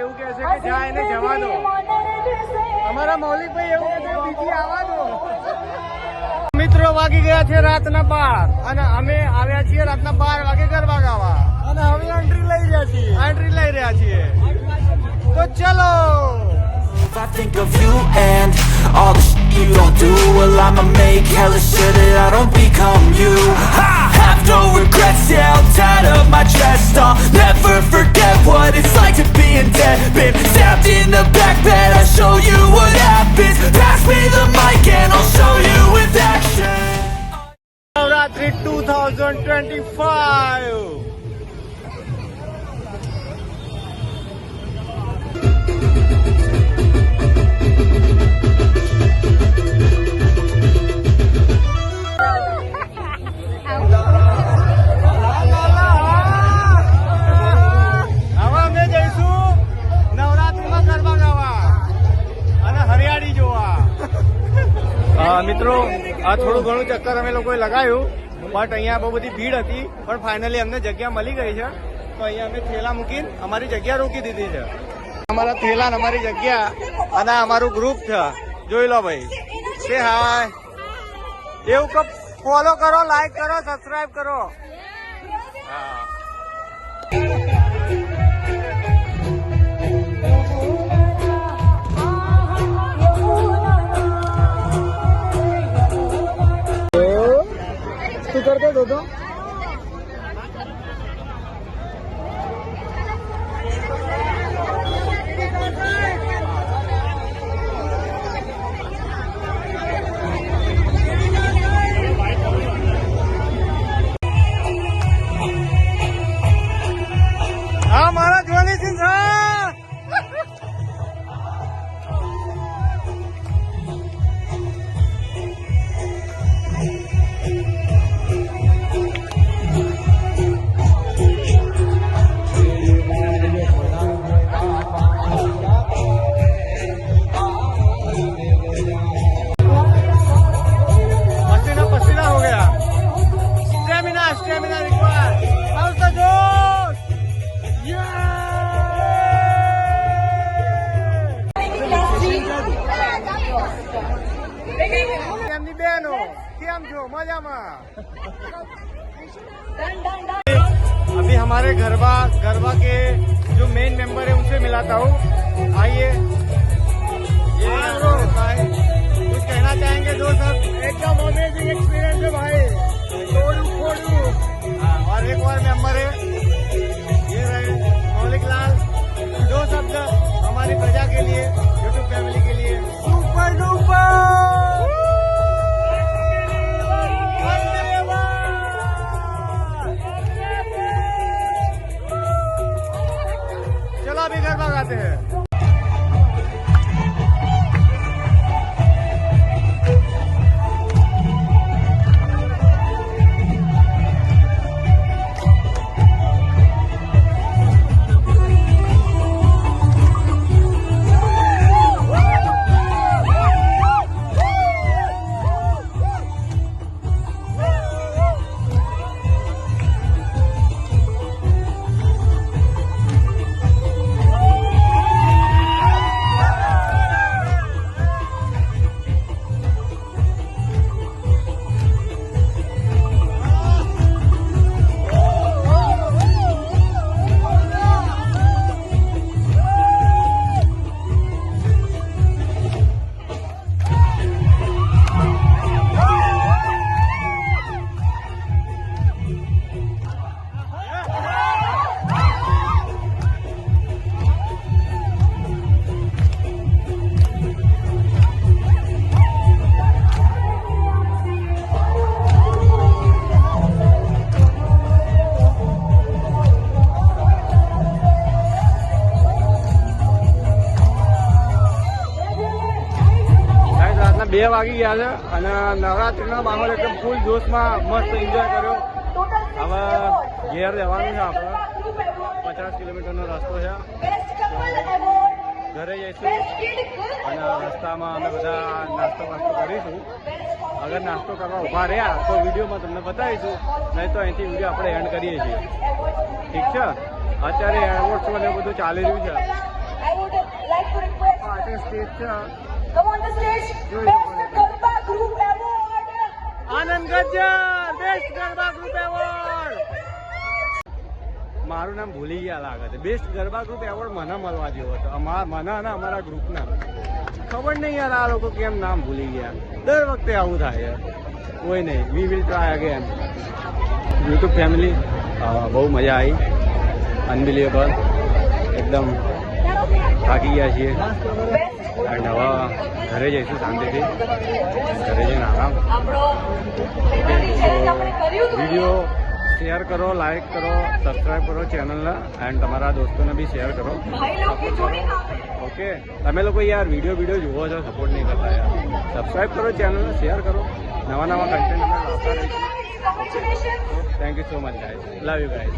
એવું કહે છે કે જ્યાં એને જવા દો. અમારા મૌલિકભાઈ એવું કહે છે બીજી આવવા દો. મિત્રો વાગી ગયા છે રાતના 12 અને અમે આવ્યા છીએ રાતના 12 વાગે ગરબા ગાવા અને હવે એન્ટ્રી લઈ રહ્યા છીએ. તો ચલો. If I think of you and all the shit you don't do, well I'ma make hella sure that I don't become you. I have no regrets, yeah, I'm tired of my chest. I'll never forget what it's like to be in debt. Been stabbed in the back bed, I'll show you what happens. Pass me the mic and I'll show you with action. Navratri 2025. મિત્રો આ થોડું ઘણું ચક્કર અમે લોકોએ લગાવ્યું but અહીંયા બહુ બધી ભીડ હતી પણ ફાઇનલી અમને જગ્યા મળી ગઈ છે તો અહીંયા અમે થેલા મૂકીને અમારી જગ્યા રોકી દીધી છે. અમારા થેલા અમારી જગ્યા અને અમારું ગ્રુપ છે જોઈ લો ભાઈ. કે હાય એવું કે ફોલો કરો, લાઈક કરો, સબસ્ક્રાઇબ કરો. હા શું કરતો હતો? હા મારા જોની સિંહ अभी हमारे गरबा के जो मेन मेंबर है उनसे मिलाता हूँ. आइए ये कुछ कहना चाहेंगे दोस्त? एकदम अमेजिंग एक्सपीरियंस है भाई. और एक और मेंबर है ये रहे मौलिक लाल. दो शब्द हमारी प्रजा के लिए, यूट्यूब फैमिली के लिए. Super duper. चलो अभी गरबा गाते हैं. બે વાગી ગયા છે અને નવરાત્રીનો માહોલ એકદમ ફૂલ જોશમાં મસ્ત એન્જોય કર્યો. હવે ઘેર જવાનું છે આપણે. 50 કિલોમીટરનો રસ્તો છે. ઘરે જઈશું અને રસ્તામાં અમે બધા નાસ્તો કરીશું. અગર નાસ્તો કરવા ઊભા રહ્યા તો વિડીયોમાં તમને બતાવીશું, નહીં તો અહીંથી વિડીયો આપણે એન્ડ કરીએ છીએ. ઠીક છે? અત્યારે એરપોર્ટ શો ને બધું ચાલી રહ્યું છે માટે સ્ટેજ છે. Come on the stage. Best Garba Group Award. Anand Gajjar best Garba group award. મારું નામ ભૂલી ગયા લાગે છે. બેસ્ટ ગરબા ગ્રુપ એવોર્ડ મને મળવા જેવો હતો, મને અને અમારા ગ્રુપના. ખબર નહીં યાર આ લોકો કેમ નામ ભૂલી ગયા. દર વખતે આવું થાય યાર. કોઈ નહીં, we will try again. YouTube family બહુ મજા આવી, અનબિલિવેબલ. એકદમ થાકી ગયા છીએ એન્ડ હવે ઘરે જઈશું શાંતિથી. ઘરે જઈને આરામ. વિડીયો શેર કરો, લાઈક કરો, સબસ્ક્રાઈબ કરો ચેનલને એન્ડ તમારા દોસ્તોને બી શેર કરો. ઓકે, તમે લોકો યાર વિડીયો જુઓ છો, સપોર્ટ નહીં કરતા યાર. સબસ્ક્રાઈબ કરો ચેનલને, શેર કરો. નવા કન્ટેન્ટ અમે લાવતા રહીશું. Thank you so much guys. Love you guys.